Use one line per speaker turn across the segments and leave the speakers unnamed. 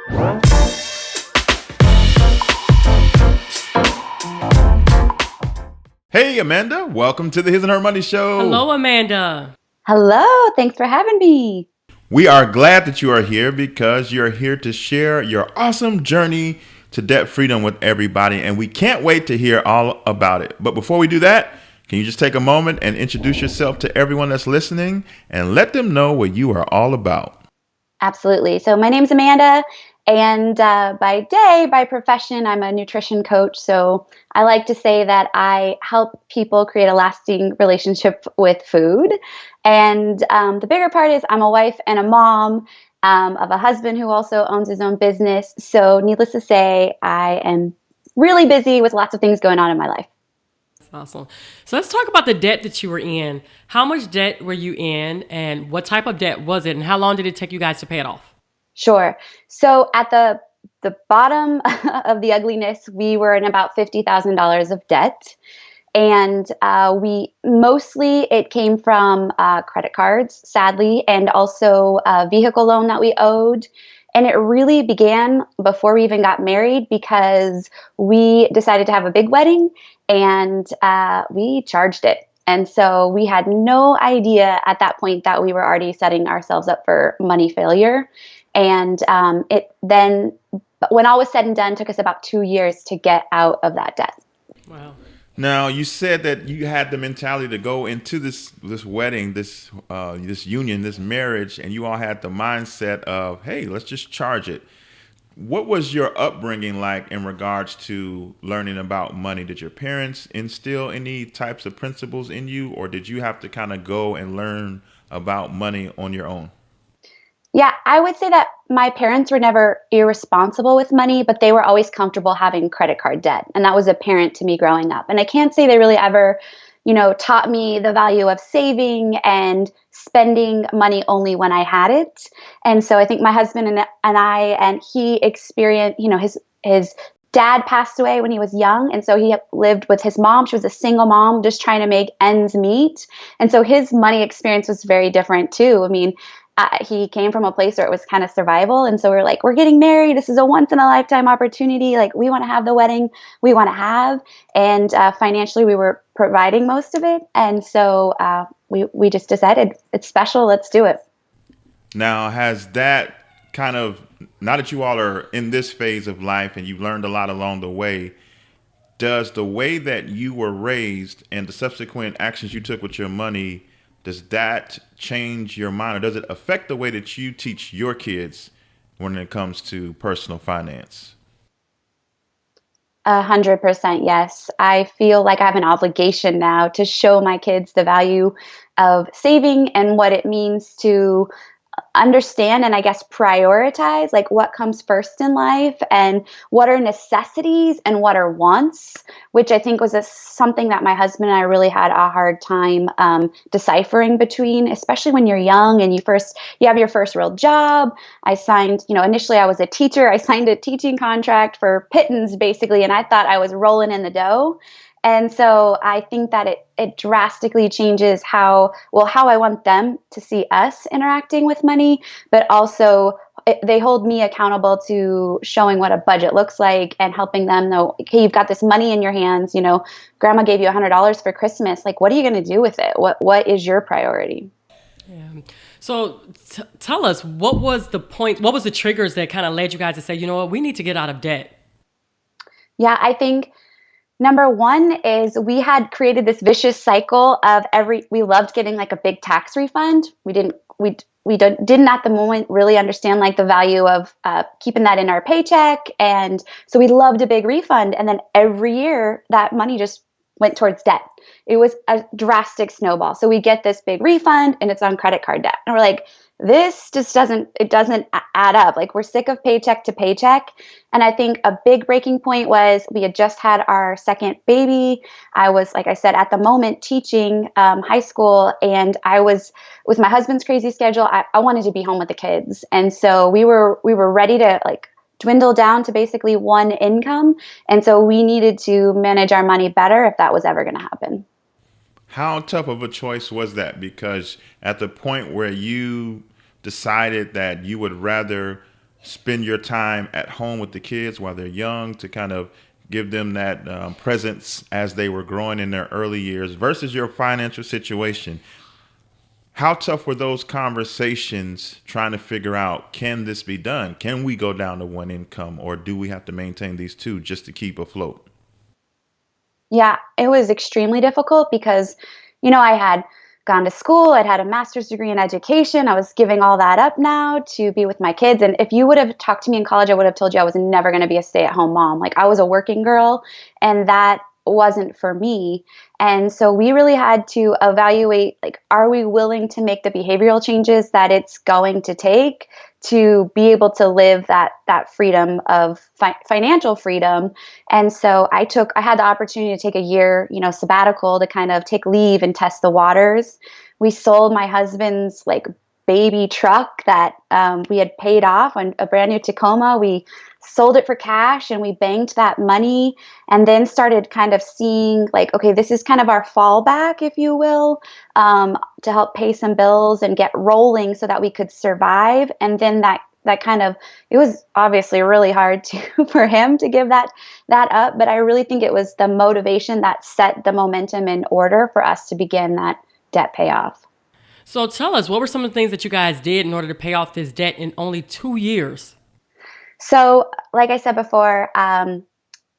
Hey, Amanda, welcome to the His and Her Money Show.
Hello, Amanda.
Hello, thanks for having me.
We are glad that you are here because you're here to share your awesome journey to debt freedom with everybody, and we can't wait to hear all about it. But before we do that, can you just take a moment and introduce yourself to everyone that's listening and let them know what you are all about?
Absolutely. So my name's Amanda, and by profession, I'm a nutrition coach. So I like to say that I help people create a lasting relationship with food. And the bigger part is I'm a wife and a mom of a husband who also owns his own business. So needless to say, I am really busy with lots of things going on in my life.
That's awesome. So let's talk about the debt that you were in. How much debt were you in, and what type of debt was it, and how long did it take you guys to pay it off?
Sure. So at the bottom of the ugliness, we were in about $50,000 of debt. And we mostly it came from credit cards, sadly, and also a vehicle loan that we owed. And it really began before we even got married because we decided to have a big wedding and we charged it. And so we had no idea at that point that we were already setting ourselves up for money failure. And it then, when all was said and done, took us about 2 years to get out of that debt.
Wow.
Now, you said that you had the mentality to go into this wedding, this union, this marriage, and you all had the mindset of, hey, let's just charge it. What was your upbringing like in regards to learning about money? Did your parents instill any types of principles in you, or did you have to kind of go and learn about money on your own?
Yeah, I would say that my parents were never irresponsible with money, but they were always comfortable having credit card debt. And that was apparent to me growing up. And I can't say they really ever, taught me the value of saving and spending money only when I had it. And so I think my husband and he experienced, his dad passed away when he was young. And so he lived with his mom. She was a single mom just trying to make ends meet. And so his money experience was very different too. I mean, he came from a place where it was kind of survival. And so we're like, we're getting married. This is a once in a lifetime opportunity. Like, we want to have the wedding we want to have. And financially, we were providing most of it. And so we just decided it's special. Let's do it.
Now, has that kind of, now that you all are in this phase of life and you've learned a lot along the way, does the way that you were raised and the subsequent actions you took with your money, does that change your mind, or does it affect the way that you teach your kids when it comes to personal finance?
100% yes. I feel like I have an obligation now to show my kids the value of saving and what it means to understand and I guess prioritize like what comes first in life and what are necessities and what are wants, which I think was something that my husband and I really had a hard time deciphering between, especially when you're young and you have your first real job. I signed, initially I was a teacher. I signed a teaching contract for pittance basically, and I thought I was rolling in the dough. And so I think that it drastically changes how I want them to see us interacting with money, but also they hold me accountable to showing what a budget looks like and helping them know, okay, you've got this money in your hands, grandma gave you $100 for Christmas. Like, what are you going to do with it? What is your priority?
Yeah. So tell us, what was the point? What was the triggers that kind of led you guys to say, you know what, we need to get out of debt?
Yeah, I think number one is we had created this vicious cycle of we loved getting like a big tax refund. We didn't at the moment really understand like the value of keeping that in our paycheck. And so we loved a big refund. And then every year that money just went towards debt. It was a drastic snowball. So we get this big refund and it's on credit card debt. And we're like, this just doesn't add up. Like, we're sick of paycheck to paycheck. And I think a big breaking point was we had just had our second baby. I was, like I said, at the moment teaching high school, and I was with my husband's crazy schedule. I wanted to be home with the kids. And so we were ready to like dwindle down to basically one income. And so we needed to manage our money better if that was ever going to happen.
How tough of a choice was that? Because at the point where you decided that you would rather spend your time at home with the kids while they're young to kind of give them that presence as they were growing in their early years versus your financial situation. How tough were those conversations trying to figure out, can this be done? Can we go down to one income, or do we have to maintain these two just to keep afloat?
Yeah, it was extremely difficult because, I had gone to school, I'd had a master's degree in education. I was giving all that up now to be with my kids. And if you would have talked to me in college, I would have told you I was never going to be a stay-at-home mom. Like I was a working girl, and that wasn't for me. And so we really had to evaluate, like, are we willing to make the behavioral changes that it's going to take to be able to live that freedom of financial freedom. And so I had the opportunity to take a year, sabbatical to kind of take leave and test the waters. We sold my husband's like baby truck that we had paid off on a brand new Tacoma. We sold it for cash and we banked that money, and then started kind of seeing like, okay, this is kind of our fallback, if you will, to help pay some bills and get rolling so that we could survive. And then that kind of, it was obviously really hard to for him to give that up, but I really think it was the motivation that set the momentum in order for us to begin that debt payoff.
So tell us, what were some of the things that you guys did in order to pay off this debt in only 2 years?
So, like I said before,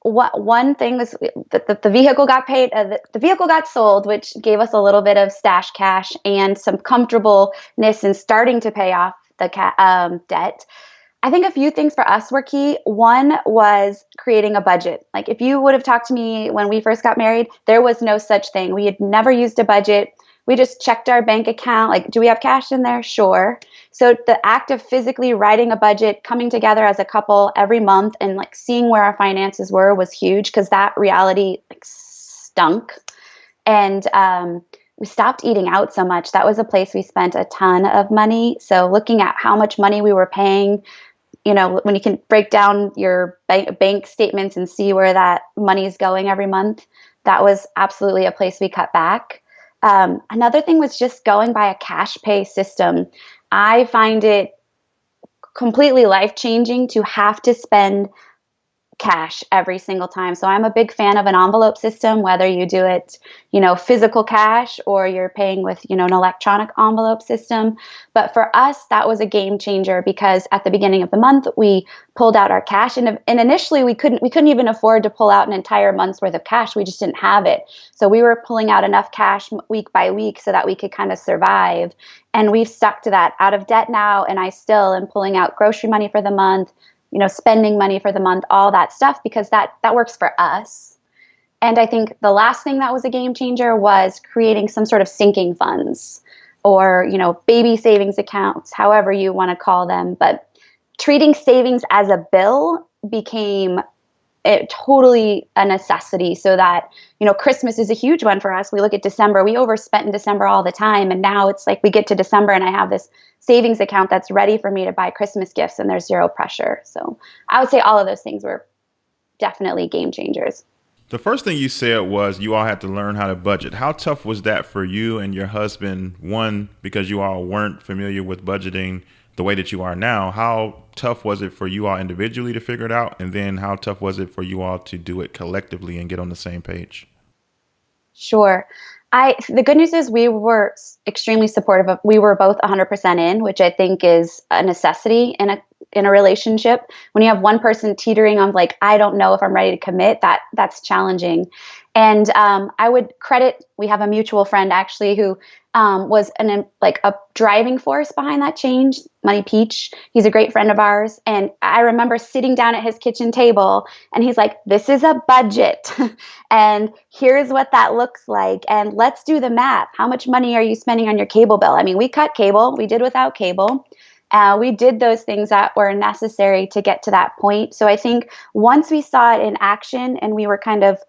one thing was the vehicle got paid. The vehicle got sold, which gave us a little bit of stash cash and some comfortableness in starting to pay off the debt. I think a few things for us were key. One was creating a budget. Like if you would have talked to me when we first got married, there was no such thing. We had never used a budget. We just checked our bank account. Like, do we have cash in there? Sure. So the act of physically writing a budget, coming together as a couple every month and like seeing where our finances were was huge, because that reality like stunk. And we stopped eating out so much. That was a place we spent a ton of money. So looking at how much money we were paying, when you can break down your bank statements and see where that money is going every month, that was absolutely a place we cut back. Another thing was just going by a cash pay system. I find it completely life changing to have to spend cash every single time. So I'm a big fan of an envelope system, whether you do it, physical cash or you're paying with, an electronic envelope system. But for us, that was a game changer because at the beginning of the month, we pulled out our cash, and initially we couldn't even afford to pull out an entire month's worth of cash. We just didn't have it. So we were pulling out enough cash week by week so that we could kind of survive. And we've stuck to that. Out of debt now, and I still am pulling out grocery money for the month, spending money for the month, all that stuff, because that works for us. And I think the last thing that was a game changer was creating some sort of sinking funds or, baby savings accounts, however you want to call them. But treating savings as a bill became totally a necessity, so that, Christmas is a huge one for us. We look at December, we overspent in December all the time. And now it's like we get to December and I have this savings account that's ready for me to buy Christmas gifts and there's zero pressure. So I would say all of those things were definitely game changers.
The first thing you said was you all had to learn how to budget. How tough was that for you and your husband? One, because you all weren't familiar with budgeting the way that you are now. How tough was it for you all individually to figure it out? And then how tough was it for you all to do it collectively and get on the same page?
Sure. The good news is we were extremely supportive of, we were both 100% in, which I think is a necessity in a relationship. When you have one person teetering on like, I don't know if I'm ready to commit, that's challenging. And I would credit, we have a mutual friend actually who was a driving force behind that change, Money Peach. He's a great friend of ours. And I remember sitting down at his kitchen table and he's like, this is a budget and here's what that looks like. And let's do the math. How much money are you spending on your cable bill? I mean, we cut cable, we did without cable. We did those things that were necessary to get to that point. So I think once we saw it in action and we were kind of,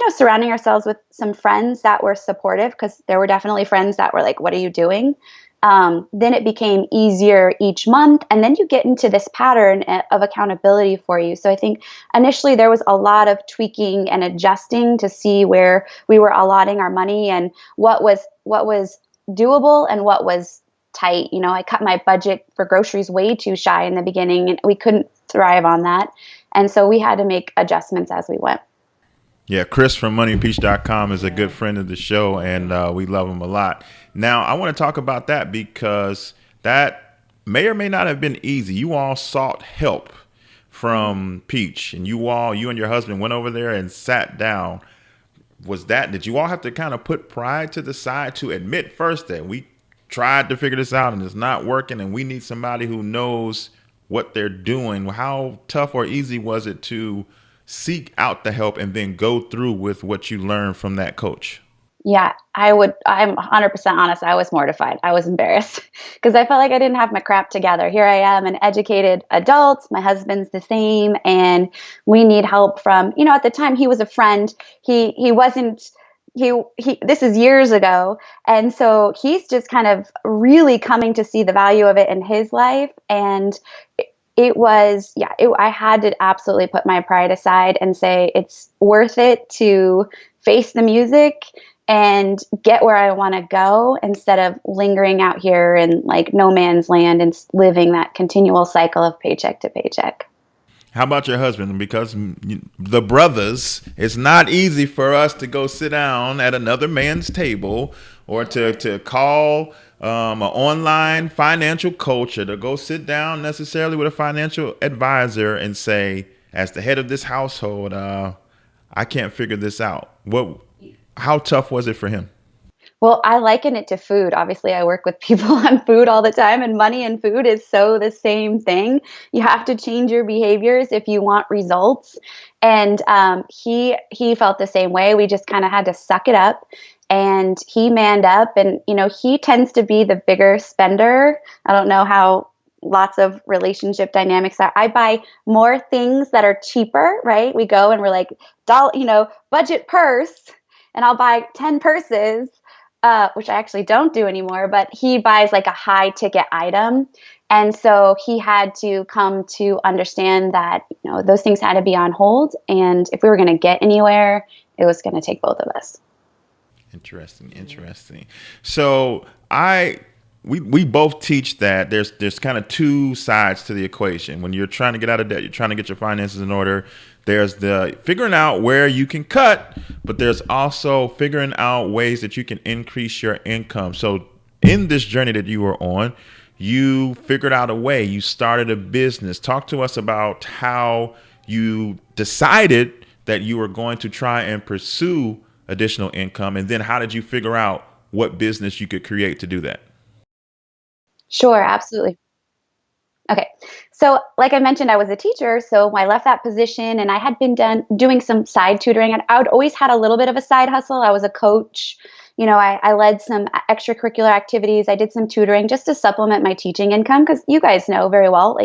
surrounding ourselves with some friends that were supportive, because there were definitely friends that were like, what are you doing? Then it became easier each month. And then you get into this pattern of accountability for you. So I think initially there was a lot of tweaking and adjusting to see where we were allotting our money and what was doable and what was tight. I cut my budget for groceries way too shy in the beginning, and we couldn't thrive on that. And so we had to make adjustments as we went.
Yeah, Chris from moneypeach.com is a good friend of the show, and we love him a lot. Now, I want to talk about that because that may or may not have been easy. You all sought help from Peach, and you and your husband went over there and sat down. Did you all have to kind of put pride to the side to admit first that we tried to figure this out and it's not working and we need somebody who knows what they're doing? How tough or easy was it to seek out the help and then go through with what you learned from that coach?
Yeah, I'm 100% honest. I was mortified. I was embarrassed because I felt like I didn't have my crap together. Here I am, an educated adult. My husband's the same. And we need help from, at the time he was a friend. He wasn't, this is years ago. And so he's just kind of really coming to see the value of it in his life. And it was, I had to absolutely put my pride aside and say it's worth it to face the music and get where I want to go instead of lingering out here in like no man's land and living that continual cycle of paycheck to paycheck.
How about your husband? Because the brothers, it's not easy for us to go sit down at another man's table or to call an online financial coach or to go sit down necessarily with a financial advisor and say, as the head of this household, I can't figure this out. How tough was it for him?
Well, I liken it to food. Obviously, I work with people on food all the time, and money and food is so the same thing. You have to change your behaviors if you want results. And he felt the same way. We just kind of had to suck it up. And he manned up, and he tends to be the bigger spender. I don't know how lots of relationship dynamics are. I buy more things that are cheaper, right? We go and we're like, budget purse. And I'll buy 10 purses, which I actually don't do anymore, but he buys like a high ticket item. And so he had to come to understand that, those things had to be on hold. And if we were going to get anywhere, it was going to take both of us.
Interesting. So we both teach that there's kind of two sides to the equation. When you're trying to get out of debt, you're trying to get your finances in order. There's the figuring out where you can cut, but there's also figuring out ways that you can increase your income. So in this journey that you were on, you figured out a way. You started a business. Talk to us about how you decided that you were going to try and pursue additional income, and then how did you figure out what business you could create to do that?
Sure, absolutely. Okay. So like I mentioned, I was a teacher. So I left that position and I had been doing some side tutoring, and I would always had a little bit of a side hustle. I was a coach. I led some extracurricular activities. I did some tutoring just to supplement my teaching income because you guys know very well,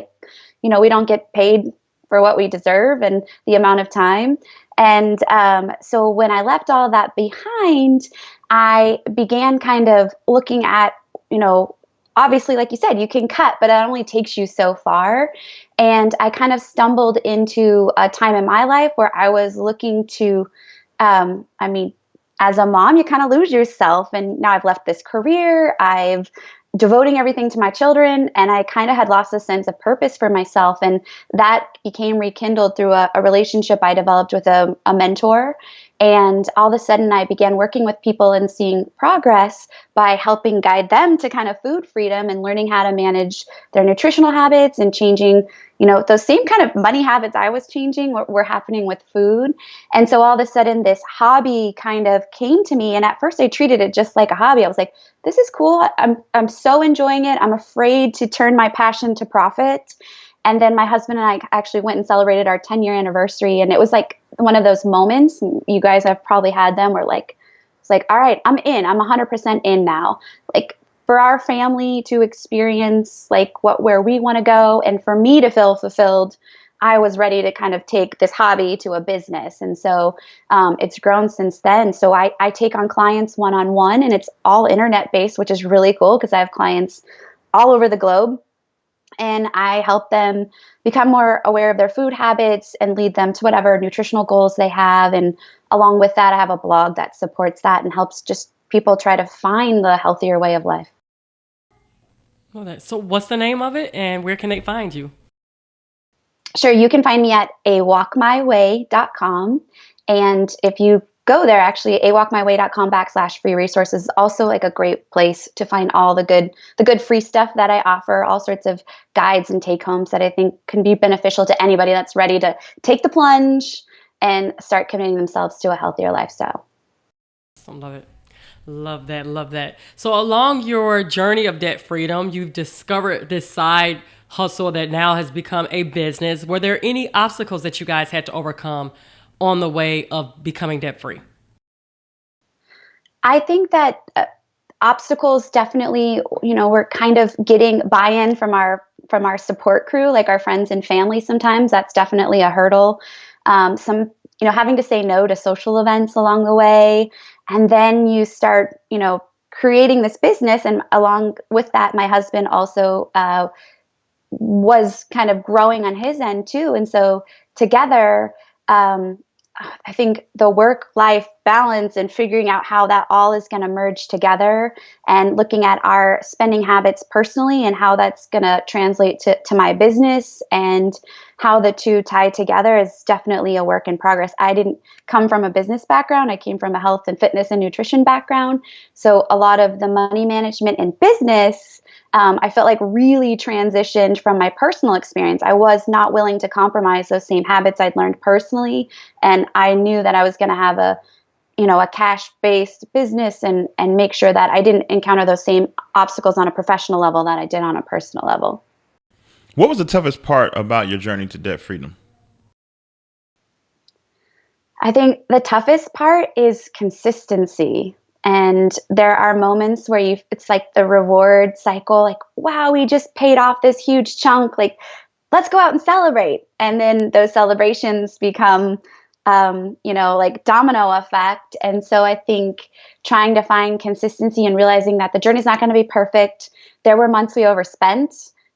we don't get paid for what we deserve and the amount of time. And so when I left all of that behind, I began kind of looking at, obviously, like you said, you can cut, but it only takes you so far. And I kind of stumbled into a time in my life where I was looking to, as a mom, you kind of lose yourself. And now I've left this career. I've devoting everything to my children, and I kind of had lost a sense of purpose for myself. And that became rekindled through a relationship I developed with a mentor. And all of a sudden, I began working with people and seeing progress by helping guide them to kind of food freedom and learning how to manage their nutritional habits and changing, those same kind of money habits I was changing were happening with food. And so all of a sudden, this hobby kind of came to me. And at first, I treated it just like a hobby. I was like, this is cool. I'm so enjoying it. I'm afraid to turn my passion to profit. And then my husband and I actually went and celebrated our 10-year anniversary. And it was like one of those moments, you guys have probably had them, where it's like, all right, I'm in. I'm 100% in now. Like for our family to experience where we want to go, and for me to feel fulfilled, I was ready to kind of take this hobby to a business. And so it's grown since then. So I take on clients one-on-one, and it's all internet based, which is really cool because I have clients all over the globe. And I help them become more aware of their food habits and lead them to whatever nutritional goals they have. And along with that, I have a blog that supports that and helps just people try to find the healthier way of life.
Know that. So what's the name of it and where can they find you?
Sure, you can find me at awalkmyway.com. And if you go there, actually, awalkmyway.com/free resources is also like a great place to find all the good free stuff that I offer, all sorts of guides and take homes that I think can be beneficial to anybody that's ready to take the plunge and start committing themselves to a healthier lifestyle.
I love it. Love that. Love that. So, along your journey of debt freedom, you've discovered this side hustle that now has become a business. Were there any obstacles that you guys had to overcome on the way of becoming debt free?
I think that obstacles definitely, we're kind of getting buy-in from our support crew, like our friends and family. Sometimes that's definitely a hurdle. Having to say no to social events along the way, and then you start, creating this business, and along with that, my husband also was kind of growing on his end too, and so together. Um, I think the work-life balance and figuring out how that all is going to merge together and looking at our spending habits personally and how that's going to translate to my business and how the two tie together is definitely a work in progress. I didn't come from a business background. I came from a health and fitness and nutrition background. So a lot of the money management in business I felt like really transitioned from my personal experience. I was not willing to compromise those same habits I'd learned personally, and I knew that I was going to have a cash-based business and make sure that I didn't encounter those same obstacles on a professional level that I did on a personal level.
What was the toughest part about your journey to debt freedom?
I think the toughest part is consistency. And there are moments where it's like the reward cycle, like, wow, we just paid off this huge chunk. Like, let's go out and celebrate. And then those celebrations become, like domino effect. And so I think trying to find consistency and realizing that the journey's not going to be perfect. There were months we overspent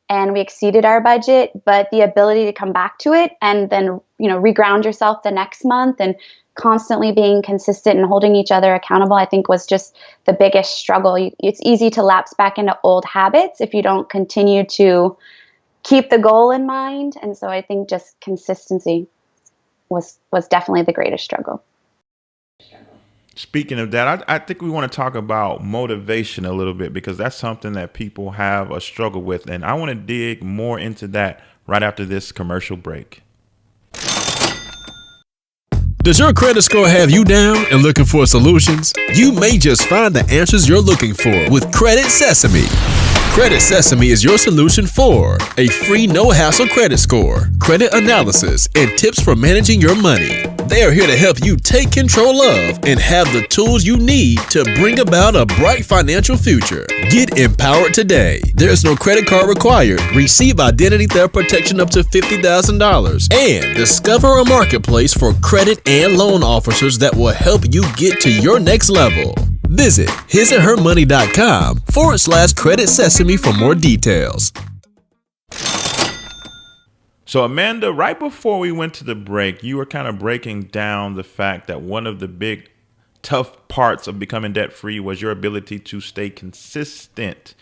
and we exceeded our budget, but the ability to come back to it and then, reground yourself the next month and constantly being consistent and holding each other accountable, I think was just the biggest struggle. It's easy to lapse back into old habits if you don't continue to keep the goal in mind. And so I think just consistency was definitely the greatest struggle.
Speaking of that, I think we want to talk about motivation a little bit because that's something that people have a struggle with. And I want to dig more into that right after this commercial break.
Does your credit score have you down and looking for solutions? You may just find the answers you're looking for with Credit Sesame. Credit Sesame is your solution for a free no-hassle credit score, credit analysis, and tips for managing your money. They are here to help you take control of and have the tools you need to bring about a bright financial future. Get empowered today. There's no credit card required. Receive identity theft protection up to $50,000 and discover a marketplace for credit and loan officers that will help you get to your next level. Visit hisandhermoney.com/credit sesame for more details.
So, Amanda, right before we went to the break, you were kind of breaking down the fact that one of the big tough parts of becoming debt free was your ability to stay consistent.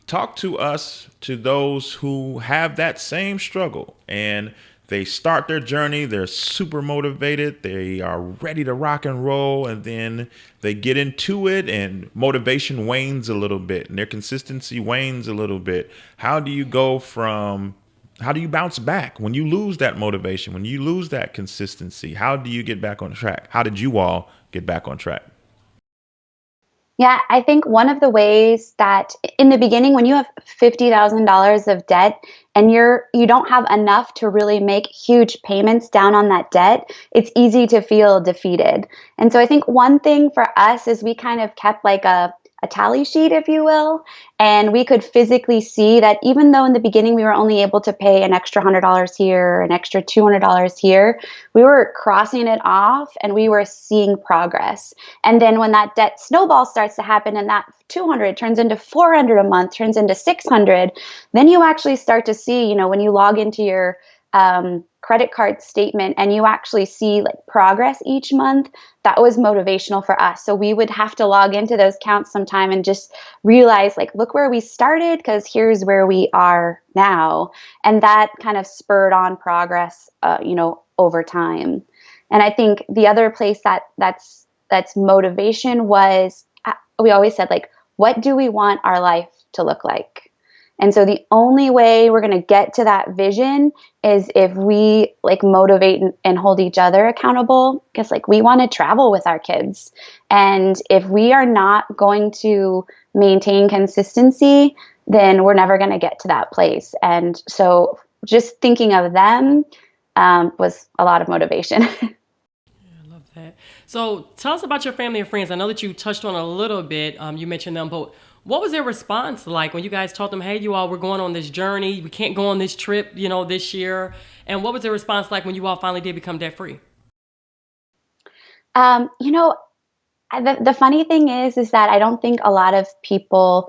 Talk to us, to those who have that same struggle and they start their journey, they're super motivated, they are ready to rock and roll, and then they get into it and motivation wanes a little bit and their consistency wanes a little bit. How do you bounce back when you lose that motivation, when you lose that consistency? How do you get back on track? How did you all get back on track?
Yeah, I think one of the ways that in the beginning, when you have $50,000 of debt and you don't have enough to really make huge payments down on that debt, it's easy to feel defeated. And so I think one thing for us is we kind of kept like a tally sheet, if you will, and we could physically see that even though in the beginning we were only able to pay an extra $100 here, an extra $200 here, we were crossing it off and we were seeing progress. And then when that debt snowball starts to happen and that 200 turns into 400 a month, turns into 600, then you actually start to see, when you log into your credit card statement and you actually see like progress each month, that was motivational for us. So we would have to log into those accounts sometime and just realize like, look where we started because here's where we are now. And that kind of spurred on progress, over time. And I think the other place that's motivation was, we always said like, what do we want our life to look like? And so the only way we're going to get to that vision is if we like motivate and hold each other accountable, because like we want to travel with our kids. And if we are not going to maintain consistency, then we're never going to get to that place. And so just thinking of them was a lot of motivation.
I love that. So tell us about your family and friends. I know that you touched on a little bit. You mentioned them, but what was their response like when you guys told them, hey, you all, we're going on this journey. We can't go on this trip, this year. And what was their response like when you all finally did become debt free?
Um, you know, the funny thing is that I don't think a lot of people,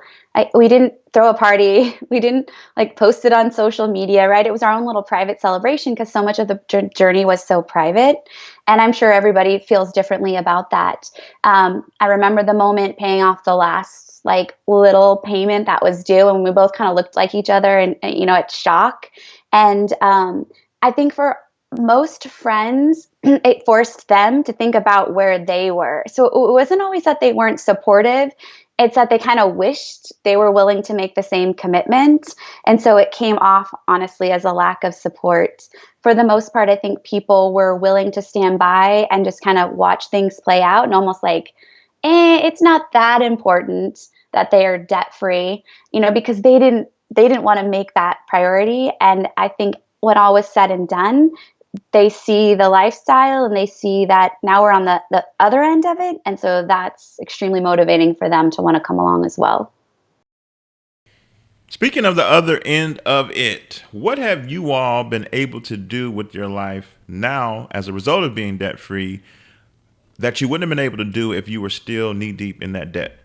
we didn't throw a party. We didn't like post it on social media, right? It was our own little private celebration because so much of the journey was so private. And I'm sure everybody feels differently about that. I remember the moment paying off the last like little payment that was due, and we both kind of looked like each other and it's shock. And I think for most friends, it forced them to think about where they were. So it wasn't always that they weren't supportive. It's that they kind of wished they were willing to make the same commitment. And so it came off, honestly, as a lack of support. For the most part, I think people were willing to stand by and just kind of watch things play out and almost like, it's not that important that they are debt free, because they didn't want to make that priority. And I think when all was said and done, they see the lifestyle and they see that now we're on the other end of it. And so that's extremely motivating for them to want to come along as well.
Speaking of the other end of it, what have you all been able to do with your life now as a result of being debt free that you wouldn't have been able to do if you were still knee deep in that debt?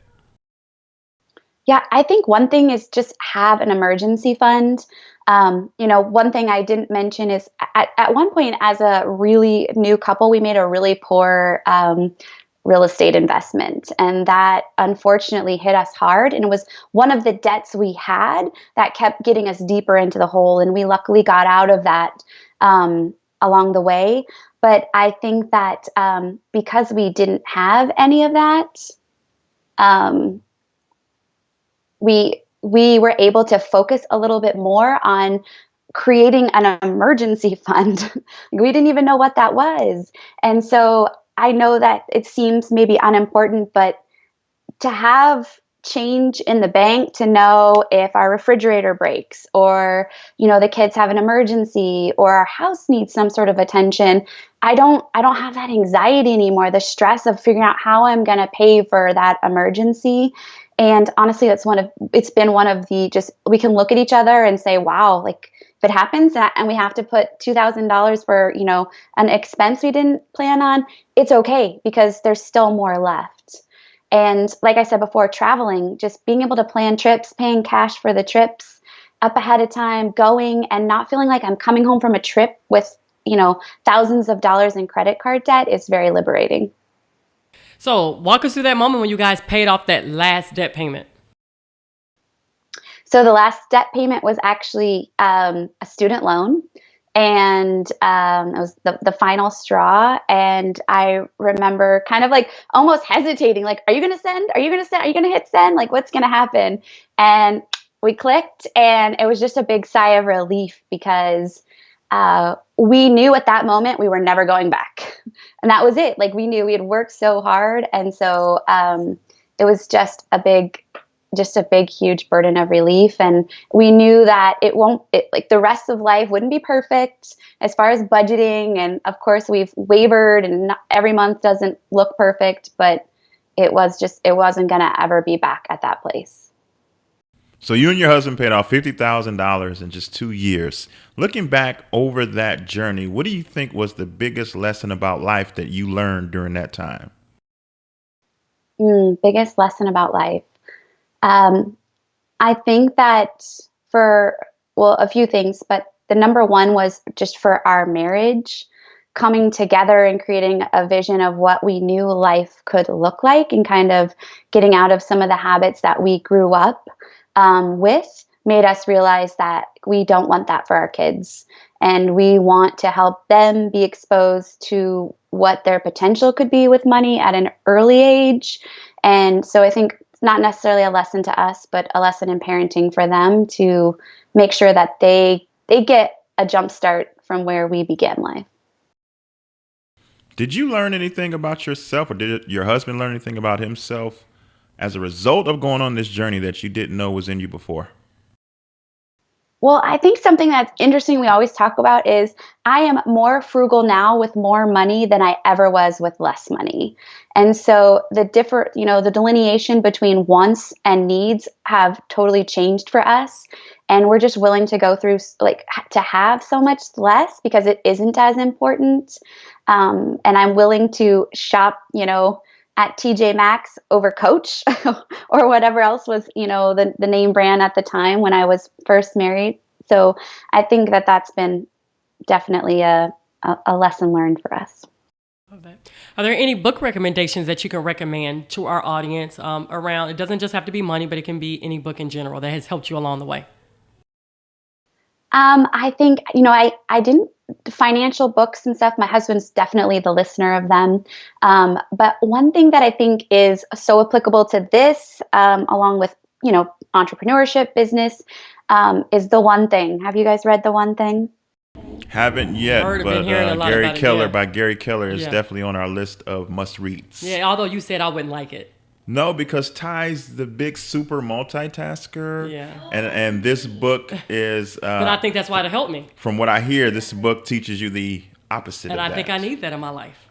Yeah, I think one thing is just have an emergency fund. One thing I didn't mention is at one point, as a really new couple, we made a really poor real estate investment. And that unfortunately hit us hard. And it was one of the debts we had that kept getting us deeper into the hole. And we luckily got out of that along the way. But I think that because we didn't have any of that, um, we were able to focus a little bit more on creating an emergency fund. We didn't even know what that was. And so I know that it seems maybe unimportant, but to have change in the bank to know if our refrigerator breaks or the kids have an emergency or our house needs some sort of attention, I don't have that anxiety anymore, the stress of figuring out how I'm going to pay for that emergency. And honestly, it's been one of the, just, we can look at each other and say, wow, like if it happens and we have to put $2,000 for, an expense we didn't plan on, it's okay because there's still more left. And like I said before, traveling, just being able to plan trips, paying cash for the trips up ahead of time, going and not feeling like I'm coming home from a trip with, thousands of dollars in credit card debt is very liberating.
So walk us through that moment when you guys paid off that last debt payment.
So the last debt payment was actually a student loan. And it was the final straw. And I remember kind of like almost hesitating, like, are you going to send? Are you going to send? Are you going to hit send? Like, what's going to happen? And we clicked, and it was just a big sigh of relief because we knew at that moment we were never going back. And that was it. Like, we knew we had worked so hard. And so it was just a big, huge burden of relief. And we knew that like the rest of life wouldn't be perfect as far as budgeting. And of course we've wavered and not, every month doesn't look perfect, but it wasn't going to ever be back at that place.
So you and your husband paid off $50,000 in just 2 years. Looking back over that journey, what do you think was the biggest lesson about life that you learned during that time?
Biggest lesson about life. I think that a few things, but the number one was just for our marriage, coming together and creating a vision of what we knew life could look like, and kind of getting out of some of the habits that we grew up with, made us realize that we don't want that for our kids. And we want to help them be exposed to what their potential could be with money at an early age. And so I think it's not necessarily a lesson to us, but a lesson in parenting for them, to make sure that they get a jump start from where we began life.
Did you learn anything about yourself, or did your husband learn anything about himself as a result of going on this journey that you didn't know was in you before?
Well, I think something that's interesting we always talk about is I am more frugal now with more money than I ever was with less money. And so the delineation between wants and needs have totally changed for us. And we're just willing to go through, like, to have so much less because it isn't as important. And I'm willing to shop, at TJ Maxx over Coach or whatever else was, the name brand at the time when I was first married. So I think that that's been definitely a lesson learned for us.
Are there any book recommendations that you can recommend to our audience around, it doesn't just have to be money, but it can be any book in general that has helped you along the way?
I think, I didn't financial books and stuff. My husband's definitely the listener of them. But one thing that I think is so applicable to this, along with, entrepreneurship, business, is The One Thing. Have you guys read The One Thing?
Haven't yet, but Gary Keller by Gary Keller is
Yeah.
definitely on our list of must reads.
Yeah, although you said I wouldn't like it.
No, because Ty's the big super multitasker.
Yeah.
And this book is
But I think that's why it helped me.
from what I hear, this book teaches you the opposite
And
of
I
that.
think I need that in my life.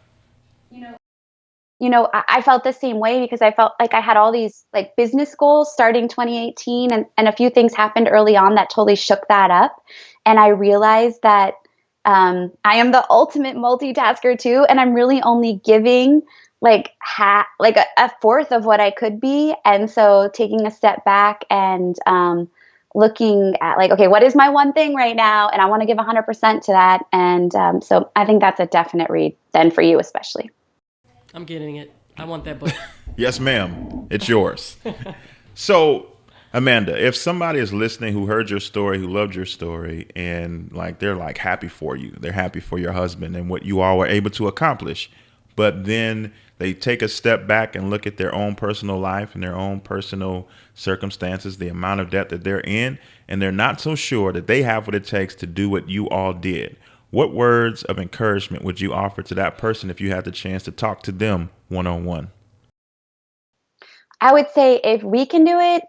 I felt the same way because I felt like I had all these like business goals starting 2018, and a few things happened early on that totally shook that up. And I realized that I am the ultimate multitasker too, and I'm really only giving like a fourth of what I could be. And so taking a step back and looking at like, okay, what is my one thing right now? And I want to give 100% to that. And so I think that's a definite read then for you, especially.
I'm getting it. I want that book.
Yes, ma'am. It's yours. So, Amanda, if somebody is listening who heard your story, who loved your story, and like they're like happy for you, they're happy for your husband and what you all were able to accomplish, but then they take a step back and look at their own personal life and their own personal circumstances, the amount of debt that they're in, and they're not so sure that they have what it takes to do what you all did. What words of encouragement would you offer to that person if you had the chance to talk to them one-on-one?
I would say if we can do it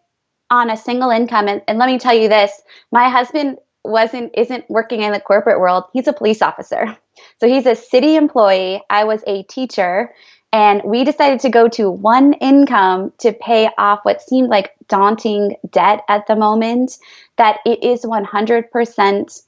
on a single income, and let me tell you this, my husband isn't working in the corporate world. He's a police officer. So he's a city employee. I was a teacher, and we decided to go to one income to pay off what seemed like daunting debt at the moment, that it is 100%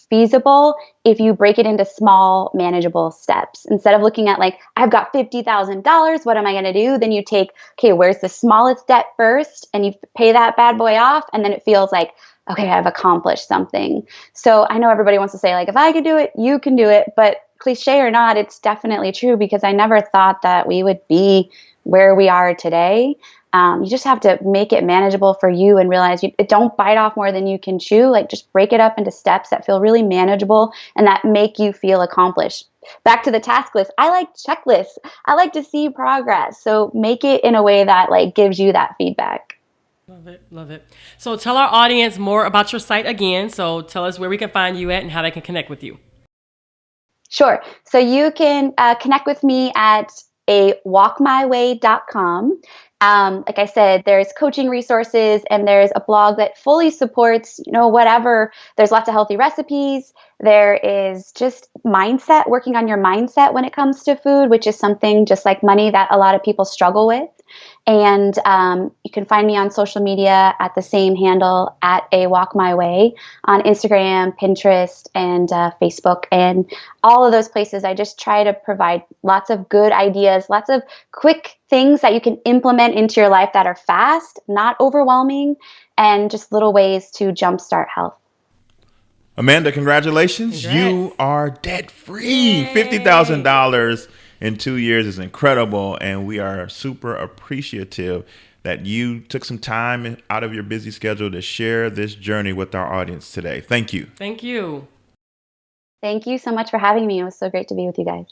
feasible if you break it into small, manageable steps. Instead of looking at like, I've got $50,000, what am I going to do? Then you take, okay, where's the smallest debt first? And you pay that bad boy off. And then it feels like, okay, I've accomplished something. So I know everybody wants to say like, if I could do it, you can do it. But cliche or not, it's definitely true, because I never thought that we would be where we are today. You just have to make it manageable for you and realize don't bite off more than you can chew. Like, just break it up into steps that feel really manageable and that make you feel accomplished. Back to the task list. I like checklists. I like to see progress. So make it in a way that like gives you that feedback.
Love it. Love it. So tell our audience more about your site again. So tell us where we can find you at and how they can connect with you.
Sure. So you can connect with me at walkmyway.com. Like I said, there's coaching resources and there's a blog that fully supports, whatever. There's lots of healthy recipes. There is just mindset, working on your mindset when it comes to food, which is something just like money that a lot of people struggle with. And you can find me on social media at the same handle, at A Walk My Way, on Instagram, Pinterest, and Facebook. And all of those places, I just try to provide lots of good ideas, lots of quick things that you can implement into your life that are fast, not overwhelming, and just little ways to jumpstart health.
Amanda, congratulations.
Congrats.
You are debt free.
Yay.
$50,000 in 2 years is incredible. And we are super appreciative that you took some time out of your busy schedule to share this journey with our audience today. Thank you.
Thank you.
Thank you so much for having me. It was so great to be with you guys.